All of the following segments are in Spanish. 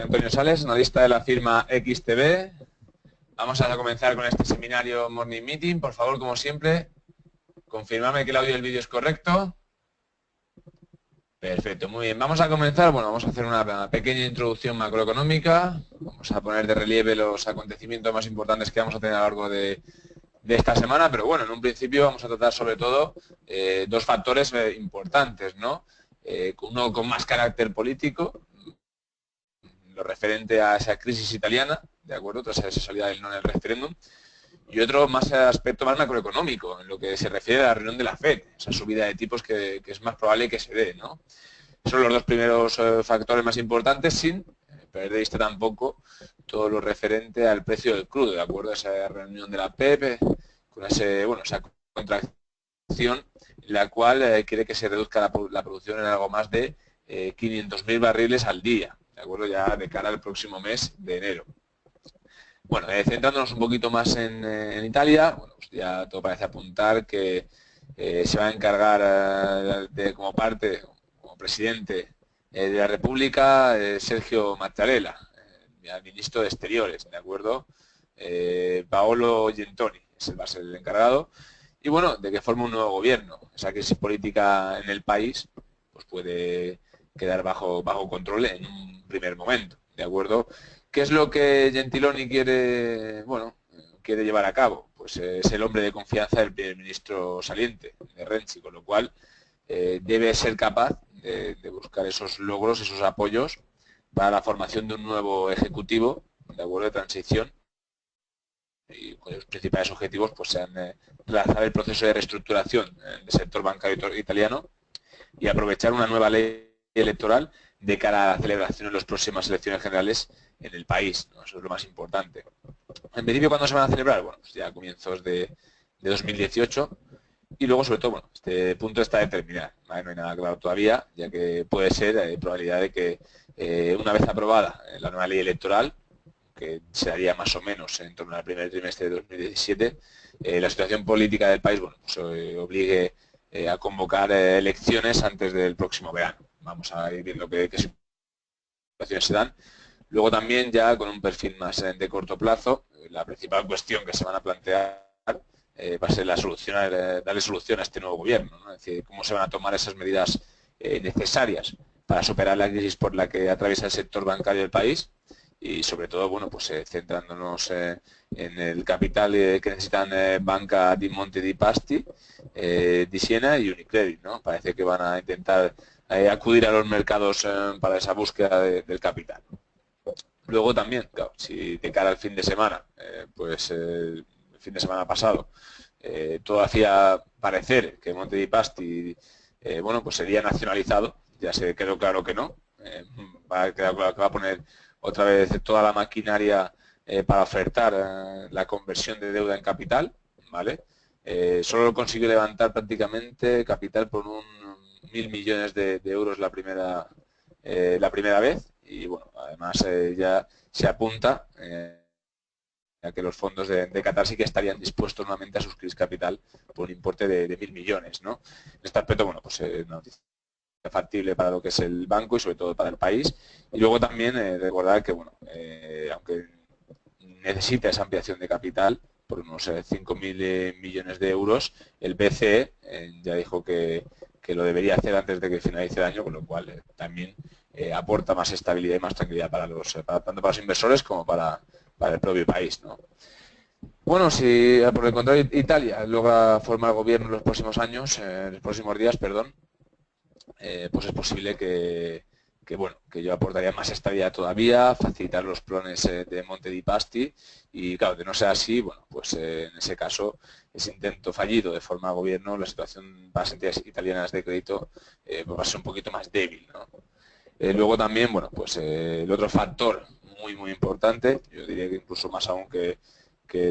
Antonio Sales, analista de la firma XTB. Vamos a comenzar con este seminario Morning Meeting. Por favor, como siempre, confirmadme que el audio y el vídeo es correcto. Perfecto, muy bien. Vamos a comenzar. Bueno, vamos a hacer una pequeña introducción macroeconómica. Vamos a poner de relieve los acontecimientos más importantes que vamos a tener a lo largo de esta semana, pero bueno, en un principio vamos a tratar sobre todo dos factores importantes, ¿no? Uno con más carácter político, lo referente a esa crisis italiana, ¿de acuerdo? Tras esa salida del no en el referéndum. Y otro más aspecto más macroeconómico, en lo que se refiere a la reunión de la FED, esa subida de tipos que es más probable que se dé, ¿no? Son los dos primeros factores más importantes, sin perder de vista tampoco todo lo referente al precio del crudo, ¿de acuerdo? Esa reunión de la PEP, con esa contracción, la cual quiere que se reduzca la producción en algo más de 500.000 barriles al día, ¿de acuerdo? Ya de cara al próximo mes de enero. Bueno, centrándonos un poquito más en Italia, bueno, pues ya todo parece apuntar que se va a encargar como presidente de la República, Sergio Mattarella, el ministro de Exteriores, ¿de acuerdo? Paolo Gentiloni va a ser el encargado. Y bueno, de que forme un nuevo gobierno. Esa crisis política en el país pues puede quedar bajo control en un primer momento, ¿de acuerdo? ¿Qué es lo que Gentiloni quiere llevar a cabo? Pues es el hombre de confianza del primer ministro saliente, de Renzi, con lo cual debe ser capaz de buscar esos logros, esos apoyos para la formación de un nuevo ejecutivo, de acuerdo, de transición, y cuyos principales objetivos pues sean relanzar el proceso de reestructuración del sector bancario italiano y aprovechar una nueva ley electoral de cara a la celebración de las próximas elecciones generales en el país, ¿no? Eso es lo más importante. En principio, ¿cuándo se van a celebrar? Bueno, pues ya a comienzos de 2018. Y luego, sobre todo, bueno, este punto está determinado, ¿vale? No hay nada claro todavía, ya que puede ser probabilidad de que una vez aprobada la nueva ley electoral, que se haría más o menos en torno al primer trimestre de 2017, la situación política del país, bueno, pues, obligue a convocar elecciones antes del próximo verano. Vamos a ir viendo qué situaciones se dan. Luego también, ya con un perfil más de corto plazo, la principal cuestión que se van a plantear va a ser darle solución a este nuevo gobierno, ¿no? Es decir, cómo se van a tomar esas medidas necesarias para superar la crisis por la que atraviesa el sector bancario del país y sobre todo, bueno, pues centrándonos en el capital que necesitan Banca di Monte dei Paschi, di Siena y Unicredit, ¿no? Parece que van a intentar acudir a los mercados para esa búsqueda del capital. Luego también, claro, si de cara al fin de semana, el fin de semana pasado, todo hacía parecer que Monte dei Paschi pues sería nacionalizado, ya se quedó claro que no, va a quedar claro que va a poner otra vez toda la maquinaria para ofertar la conversión de deuda en capital, ¿vale? Solo consiguió levantar prácticamente capital por 1.000 millones de euros la primera vez y bueno, además ya se apunta a que los fondos de Qatar sí que estarían dispuestos nuevamente a suscribir capital por un importe de 1.000 millones, ¿no? En este aspecto, bueno, pues una noticia factible para lo que es el banco y sobre todo para el país. Y luego también recordar que, bueno, aunque necesita esa ampliación de capital por unos 5.000 millones de euros, el BCE ya dijo que lo debería hacer antes de que finalice el año, con lo cual también aporta más estabilidad y más tranquilidad tanto para los inversores como para el propio país, ¿no? Bueno, si por el contrario Italia logra formar gobierno en los próximos años, en los próximos días, perdón, pues es posible que yo aportaría más estabilidad todavía, facilitar los planes de Monte dei Paschi y claro, de no ser así, bueno, pues en ese caso, ese intento fallido de formar gobierno, la situación para las entidades italianas de crédito pues va a ser un poquito más débil, ¿no? Luego también, bueno, pues el otro factor muy importante, yo diría que incluso más aún que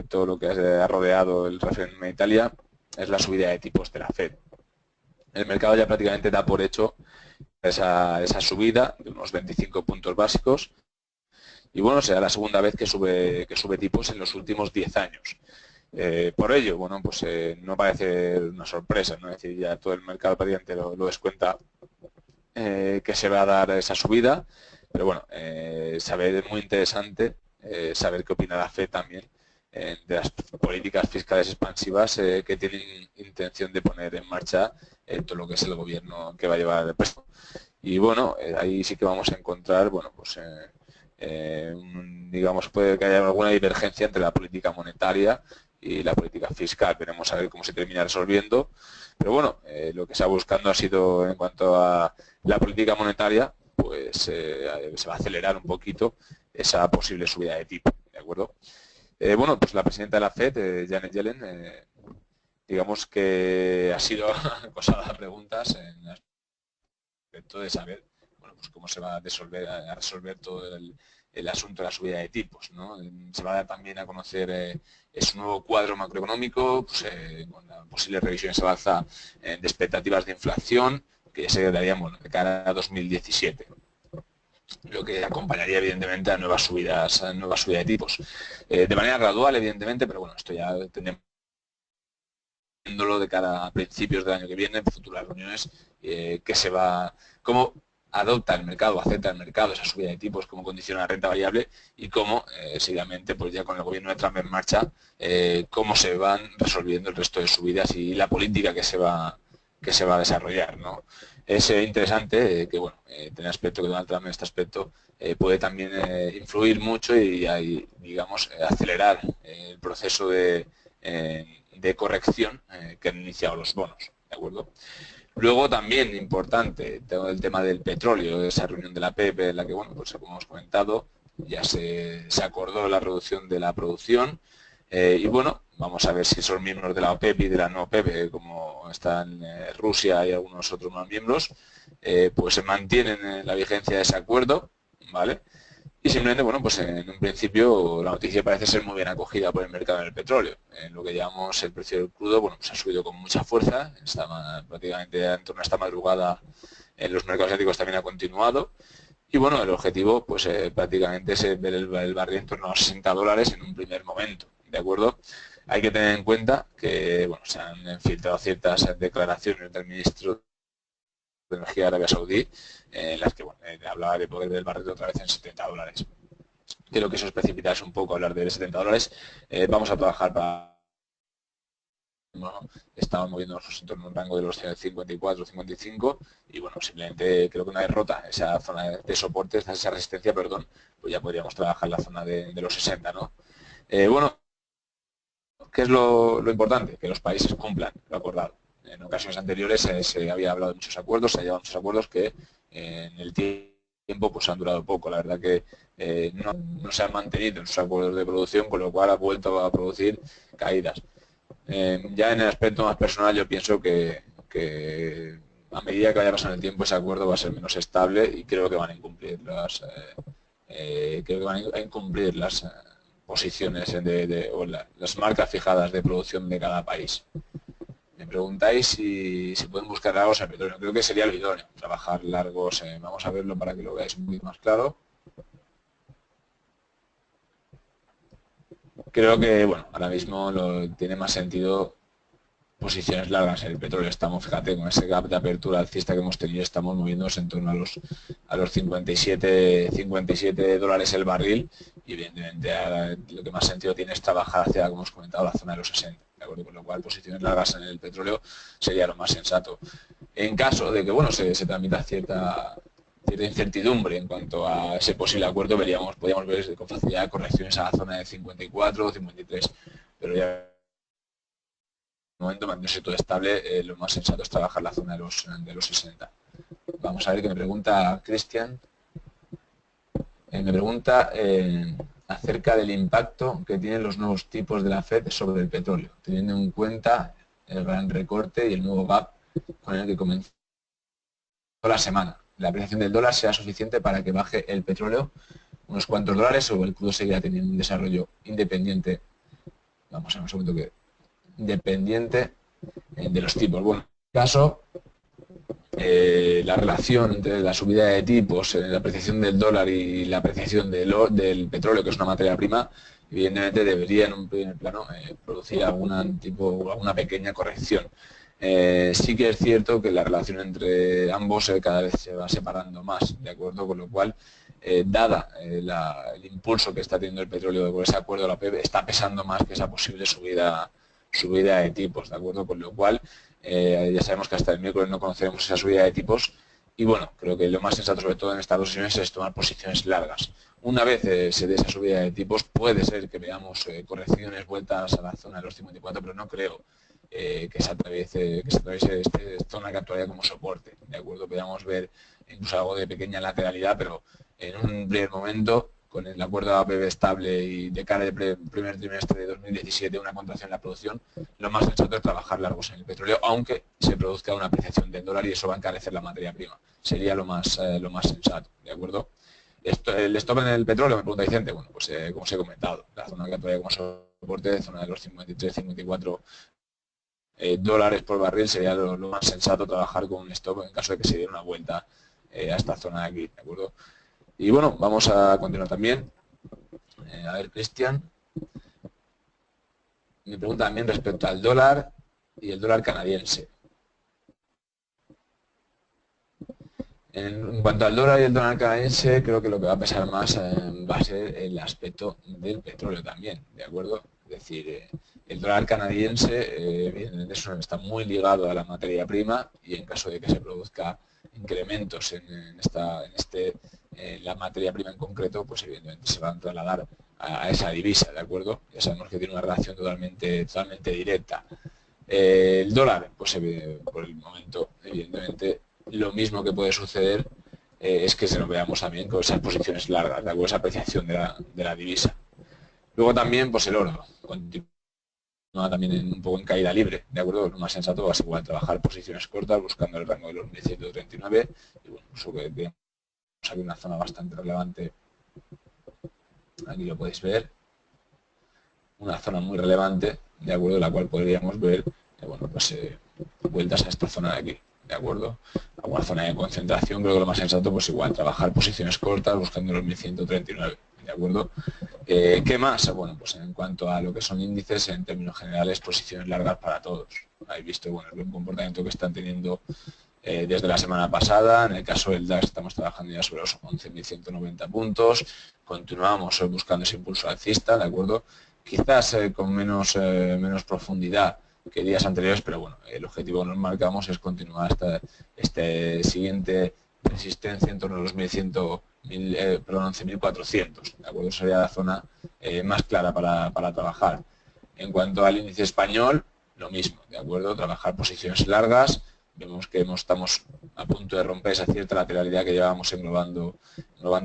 todo lo que ha rodeado el referéndum en Italia, es la subida de tipos de la FED. El mercado ya prácticamente da por hecho esa subida de unos 25 puntos básicos y bueno, será la segunda vez que sube tipos en los últimos 10 años. Por ello, bueno, pues no parece una sorpresa, ¿no? Es decir, ya todo el mercado prácticamente lo descuenta que se va a dar esa subida. Pero bueno, saber es muy interesante, saber qué opina la FED también de las políticas fiscales expansivas que tienen intención de poner en marcha todo lo que es el gobierno que va a llevar el precio. Y bueno, ahí sí que vamos a encontrar, bueno, pues digamos, puede que haya alguna divergencia entre la política monetaria y la política fiscal. Veremos a ver cómo se termina resolviendo. Pero bueno, lo que se ha buscando ha sido, en cuanto a la política monetaria, pues se va a acelerar un poquito esa posible subida de tipo, ¿de acuerdo? Bueno, pues la presidenta de la FED, Janet Yellen, digamos que ha sido acosada a preguntas en aspecto de saber, bueno, pues cómo se va a resolver todo el asunto de la subida de tipos, ¿no? Se va a dar también a conocer su nuevo cuadro macroeconómico, pues, con las posibles revisiones al alza de expectativas de inflación, que ya se darían, bueno, de cara a 2017, lo que acompañaría evidentemente a nuevas subidas, de tipos. De manera gradual, evidentemente, pero bueno, esto ya tendremos de cara a principios del año que viene, en futuras reuniones, cómo adopta el mercado, acepta el mercado esa subida de tipos, cómo condiciona la renta variable y cómo, seguidamente, pues ya con el gobierno de Trump en marcha, cómo se van resolviendo el resto de subidas y la política que se va a desarrollar, ¿no? Es interesante que, bueno, tener aspecto que Donald Trump en este aspecto puede también influir mucho y digamos, acelerar el proceso de corrección que han iniciado los bonos, ¿de acuerdo? Luego también importante todo el tema del petróleo, esa reunión de la PEP en la que, bueno, pues como hemos comentado, ya se acordó la reducción de la producción y bueno, vamos a ver si son miembros de la OPEP y de la no OPEP, como están Rusia y algunos otros más miembros, pues se mantienen la vigencia de ese acuerdo, ¿vale? Y simplemente, bueno, pues en un principio la noticia parece ser muy bien acogida por el mercado del petróleo. En lo que llamamos el precio del crudo, bueno, pues ha subido con mucha fuerza, prácticamente en torno a esta madrugada en los mercados asiáticos también ha continuado. Y bueno, el objetivo, pues prácticamente es ver el barril en torno a los $60 en un primer momento, ¿de acuerdo? Hay que tener en cuenta que, bueno, se han filtrado ciertas declaraciones del ministro de Energía de Arabia Saudí, en las que, bueno, hablaba de poder ver el barril otra vez en $70. Creo que eso es precipitarse un poco hablar de $70. Vamos a trabajar para... Bueno, estamos moviéndonos en torno a un rango de los 54, 55 y bueno, simplemente creo que una vez rota esa zona de soporte, esa resistencia, perdón, pues ya podríamos trabajar la zona de los 60, ¿no? Bueno, ¿qué es lo importante? Que los países cumplan lo acordado. En ocasiones anteriores se había hablado de muchos acuerdos, se ha llevado muchos acuerdos que en el tiempo pues han durado poco. La verdad que no se han mantenido en sus acuerdos de producción, con lo cual ha vuelto a producir caídas. Ya en el aspecto más personal yo pienso que a medida que vaya pasando el tiempo ese acuerdo va a ser menos estable y creo que van a incumplir las posiciones o las marcas fijadas de producción de cada país. Me preguntáis si pueden buscar largos al petróleo. Creo que sería lo idóneo, trabajar largos. Vamos a verlo para que lo veáis un poquito más claro. Creo que, bueno, ahora mismo tiene más sentido posiciones largas en el petróleo. Estamos, fíjate, con ese gap de apertura alcista que hemos tenido, estamos moviéndonos en torno a los 57 dólares el barril y evidentemente ahora lo que más sentido tiene es trabajar hacia, como hemos comentado, la zona de los 60, ¿de acuerdo? Con lo cual posiciones largas en el petróleo sería lo más sensato. En caso de que, bueno, se transmita cierta incertidumbre en cuanto a ese posible acuerdo, podríamos ver con facilidad correcciones a la zona de 54 o 53, pero ya momento, mantenerse todo estable, lo más sensato es trabajar la zona de los 60. Vamos a ver qué me pregunta Cristian. Me pregunta acerca del impacto que tienen los nuevos tipos de la FED sobre el petróleo, teniendo en cuenta el gran recorte y el nuevo gap con el que comenzó la semana. La apreciación del dólar será suficiente para que baje el petróleo unos cuantos dólares o el crudo seguirá teniendo un desarrollo independiente. Vamos a ver un segundo que independiente de los tipos. Bueno, en este caso, la relación entre la subida de tipos, la apreciación del dólar y la apreciación del petróleo, que es una materia prima, evidentemente debería en un primer plano producir alguna pequeña corrección. Sí que es cierto que la relación entre ambos cada vez se va separando más, ¿de acuerdo? Con lo cual, dada el impulso que está teniendo el petróleo por ese acuerdo de la OPEP, está pesando más que esa posible subida de tipos, ¿de acuerdo? Con lo cual, ya sabemos que hasta el miércoles no conoceremos esa subida de tipos y bueno, creo que lo más sensato, sobre todo en estas 2 sesiones, es tomar posiciones largas. Una vez se dé esa subida de tipos, puede ser que veamos correcciones, vueltas a la zona de los 54, pero no creo que se atraviese esta zona que actuaría como soporte, ¿de acuerdo? Podríamos ver incluso algo de pequeña lateralidad, pero en un primer momento, con el acuerdo de la OPEP estable y de cara al primer trimestre de 2017 una contracción en la producción, lo más sensato es trabajar largos en el petróleo, aunque se produzca una apreciación del dólar y eso va a encarecer la materia prima. Sería lo más sensato, ¿de acuerdo? El stop en el petróleo, me pregunta Vicente, bueno, pues como os he comentado, la zona que actuaría como soporte, zona de los 53-54 dólares por barril, sería lo más sensato trabajar con un stop en caso de que se diera una vuelta a esta zona de aquí, ¿de acuerdo? Y bueno, vamos a continuar también. A ver, Cristian. Me pregunta también respecto al dólar y el dólar canadiense. En cuanto al dólar y el dólar canadiense, creo que lo que va a pesar más va a ser el aspecto del petróleo también, ¿de acuerdo? Es decir, el dólar canadiense evidentemente está muy ligado a la materia prima y en caso de que se produzca incrementos en la materia prima en concreto, pues evidentemente se van a trasladar a esa divisa, ¿de acuerdo? Ya sabemos que tiene una relación totalmente directa. El dólar, pues por el momento, evidentemente, lo mismo que puede suceder es que se lo veamos también con esas posiciones largas, ¿de acuerdo? Esa apreciación de la divisa. Luego también, pues el oro continúa también un poco en caída libre, ¿de acuerdo? Lo más sensato va a ser igual trabajar posiciones cortas buscando el rango de los 1139 y bueno, eso que tenemos aquí una zona bastante relevante, aquí lo podéis ver, una zona muy relevante, ¿de acuerdo? La cual podríamos ver, bueno, pues vueltas a esta zona de aquí, ¿de acuerdo? Alguna zona de concentración, creo que lo más sensato, pues igual, trabajar posiciones cortas buscando los 1139, ¿de acuerdo? ¿Qué más? Bueno, pues en cuanto a lo que son índices, en términos generales, posiciones largas para todos. Habéis visto, bueno, el buen comportamiento que están teniendo desde la semana pasada. En el caso del DAX estamos trabajando ya sobre los 11.190 puntos. Continuamos buscando ese impulso alcista, ¿de acuerdo? Quizás con menos profundidad que días anteriores, pero bueno, el objetivo que nos marcamos es continuar hasta este siguiente resistencia en torno a los 11.400, ¿de acuerdo? Esa sería la zona más clara para trabajar. En cuanto al índice español, lo mismo, ¿de acuerdo? Trabajar posiciones largas. Vemos que estamos a punto de romper esa cierta lateralidad que llevábamos englobando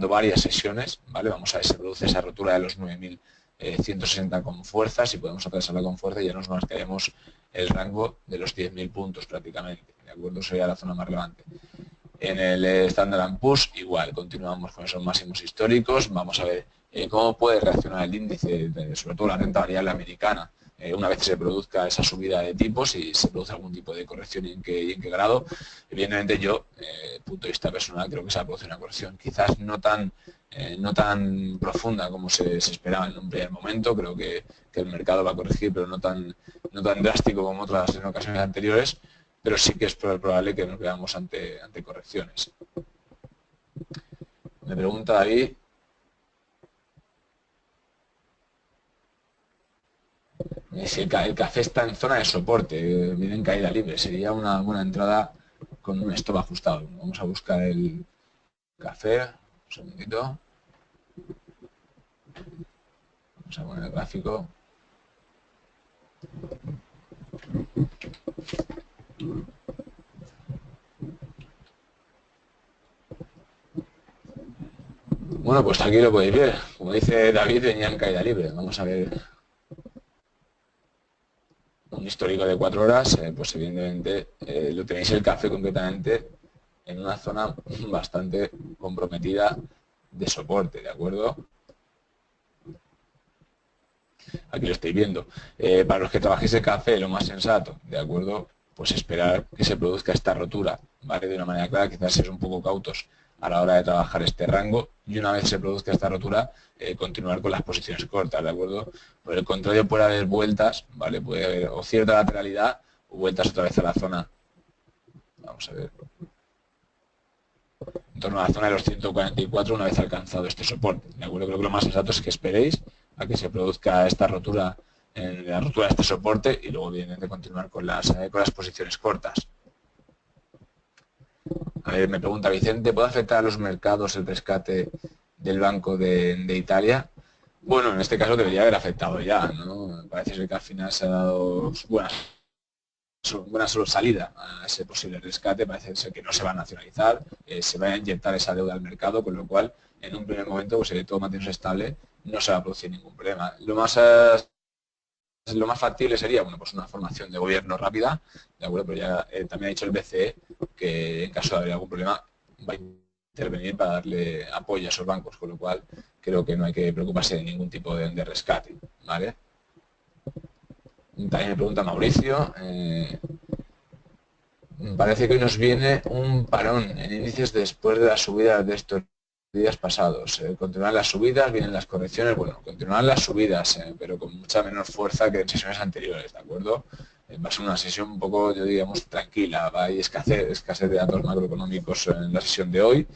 varias sesiones, ¿vale? Vamos a ver si se produce esa rotura de los 9.160 con fuerza, si podemos atravesarla con fuerza ya nos marcaríamos el rango de los 10.000 puntos prácticamente, ¿de acuerdo? Sería la zona más relevante. En el Standard & Poor's igual, continuamos con esos máximos históricos, vamos a ver cómo puede reaccionar el índice, sobre todo la renta variable americana, una vez se produzca esa subida de tipos y se produce algún tipo de corrección y en qué grado. Evidentemente yo, punto de vista personal, creo que se va a producir una corrección quizás no tan profunda como se esperaba en un primer momento. Creo que el mercado va a corregir, pero no tan drástico como otras en ocasiones anteriores, pero sí que es probable que nos veamos ante correcciones. Me pregunta David. Si el café está en zona de soporte, viene en caída libre, sería una buena entrada con un stop ajustado. Vamos a buscar el café, un segundito. Vamos a poner el gráfico. Bueno, pues aquí lo podéis ver. Como dice David, venía en caída libre. Vamos a ver un histórico de 4 horas. Pues evidentemente lo tenéis el café concretamente en una zona bastante comprometida de soporte, ¿de acuerdo? Aquí lo estáis viendo. Para los que trabajéis el café, lo más sensato, ¿de acuerdo? Pues esperar que se produzca esta rotura, ¿vale? De una manera clara, quizás ser un poco cautos a la hora de trabajar este rango y una vez se produzca esta rotura, continuar con las posiciones cortas, ¿de acuerdo? Por el contrario, puede haber vueltas, ¿vale? Puede haber o cierta lateralidad o vueltas otra vez a la zona. Vamos a ver. en torno a la zona de los 144 una vez alcanzado este soporte. ¿De acuerdo? Creo que lo más sensato es que esperéis a que se produzca esta rotura, la rotura de este soporte y luego evidentemente continuar con las posiciones cortas. A ver, me pregunta Vicente, ¿puede afectar a los mercados el rescate del Banco de Italia? Bueno, en este caso debería haber afectado ya, ¿no? Parece ser que al final se ha dado buena solo salida a ese posible rescate, parece ser que no se va a nacionalizar, se va a inyectar esa deuda al mercado, con lo cual en un primer momento, pues todo manteniéndose estable, no se va a producir ningún problema. Lo más factible sería, bueno, pues una formación de gobierno rápida, ¿de acuerdo? Pero ya también ha dicho el BCE que en caso de haber algún problema va a intervenir para darle apoyo a esos bancos, con lo cual creo que no hay que preocuparse de ningún tipo de rescate, ¿vale? También me pregunta Mauricio, parece que hoy nos viene un parón en índices después de la subida de estos días pasados. Continuarán las subidas, vienen las correcciones, bueno, continuarán las subidas, pero con mucha menor fuerza que en sesiones anteriores, ¿de acuerdo? Va a ser una sesión un poco, yo diríamos, tranquila, va a haber escasez de datos macroeconómicos en la sesión de hoy,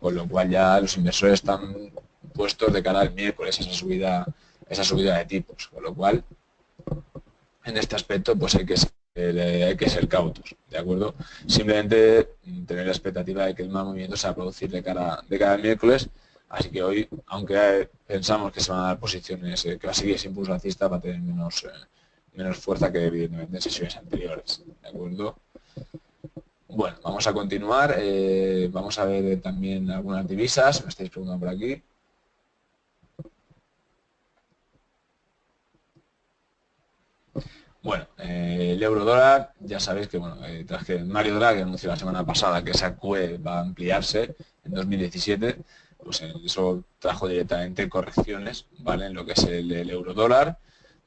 con lo cual ya los inversores están puestos de cara al miércoles esa subida de tipos, con lo cual en este aspecto pues hay que ser cautos, ¿de acuerdo? Simplemente tener la expectativa de que el mal movimiento se va a producir de cara al miércoles, así que hoy, aunque pensamos que se van a dar posiciones, que va a seguir ese impulso alcista, va a tener menos fuerza que evidentemente en sesiones anteriores, ¿de acuerdo? Bueno, vamos a continuar, vamos a ver también algunas divisas, me estáis preguntando por aquí. Bueno, el euro dólar, ya sabéis que, bueno, tras que Mario Draghi anunció la semana pasada que esa QE va a ampliarse en 2017, pues eso trajo directamente correcciones, ¿vale? En lo que es el euro dólar.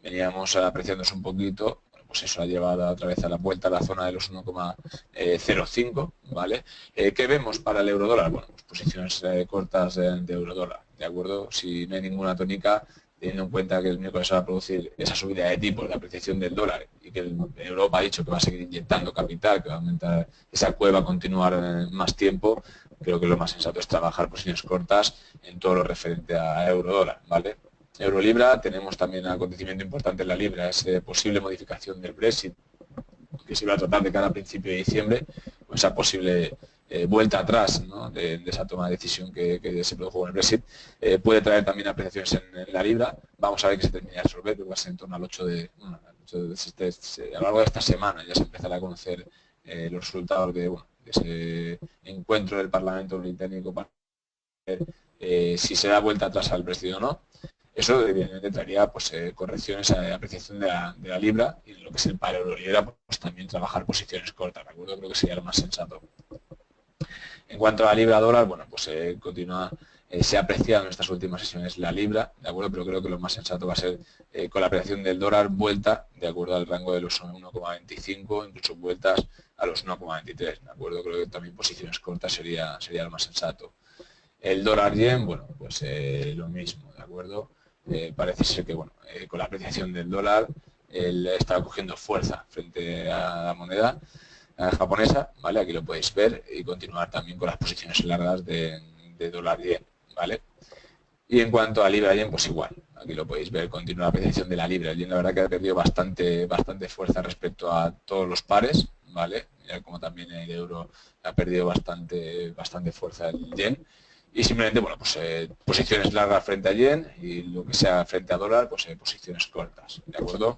Veníamos apreciándose un poquito, bueno, pues eso ha llevado otra vez a la vuelta a la zona de los 1,05, ¿vale? ¿Qué vemos para el euro dólar? Bueno, pues posiciones cortas de euro dólar, ¿de acuerdo? Si no hay ninguna tónica, teniendo en cuenta que el miércoles se va a producir esa subida de tipos, la apreciación del dólar y que Europa ha dicho que va a seguir inyectando capital, que va a aumentar esa cueva, a continuar más tiempo, creo que lo más sensato es trabajar posiciones cortas en todo lo referente a euro-dólar, ¿vale? Euro-libra, tenemos también un acontecimiento importante en la libra, es posible modificación del Brexit, que se iba a tratar de cara a principio de diciembre, con esa posible vuelta atrás, ¿no? de esa toma de decisión que se produjo con el Brexit, puede traer también apreciaciones en la libra. Vamos a ver que se termina de resolver, pero va a ser en torno al 8 de... Bueno, a lo largo de esta semana ya se empezará a conocer los resultados de ese encuentro del Parlamento británico para ver si se da vuelta atrás al Brexit o no. Eso evidentemente traería pues, correcciones a apreciación de la libra y en lo que es el par euro-libra, pues también trabajar posiciones cortas, ¿de acuerdo? Creo que sería lo más sensato. En cuanto a la libra-dólar, bueno, pues continúa, se ha apreciado en estas últimas sesiones la libra, ¿de acuerdo? Pero creo que lo más sensato va a ser con la apreciación del dólar vuelta, de acuerdo al rango de los 1,25, incluso vueltas a los 1,23, ¿de acuerdo? Creo que también posiciones cortas sería lo más sensato. El dólar yen, bueno, pues lo mismo, ¿de acuerdo? Parece ser que, bueno, con la apreciación del dólar, él está cogiendo fuerza frente a la moneda japonesa, ¿vale? Aquí lo podéis ver y continuar también con las posiciones largas de dólar yen, ¿vale? Y en cuanto a libra yen, pues igual, aquí lo podéis ver, continúa la apreciación de la libra. El yen la verdad que ha perdido bastante fuerza respecto a todos los pares, ¿vale? Ya como también el euro ha perdido bastante fuerza el yen. Y simplemente, bueno, pues posiciones largas frente a yen y lo que sea frente a dólar, pues posiciones cortas, ¿de acuerdo?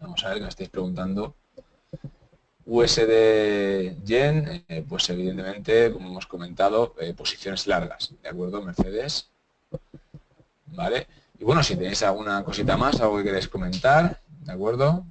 Vamos a ver que me estáis preguntando. USD yen, pues evidentemente, como hemos comentado, posiciones largas, ¿de acuerdo, Mercedes? ¿Vale? Y bueno, si tenéis alguna cosita más, algo que queréis comentar, ¿de acuerdo?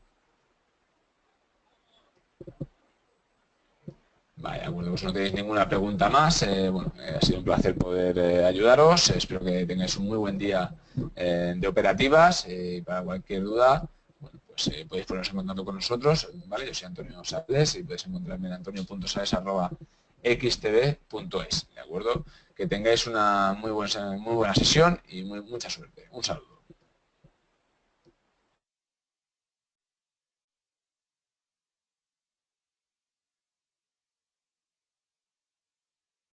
Vale, de acuerdo, pues no tenéis ninguna pregunta más. Bueno, ha sido un placer poder ayudaros. Espero que tengáis un muy buen día de operativas. Y para cualquier duda, bueno, pues podéis poneros en contacto con nosotros. ¿Vale? Yo soy Antonio Sales y podéis encontrarme en antonio.sales@xtb.es. ¿De acuerdo? Que tengáis una muy buena sesión y mucha suerte. Un saludo.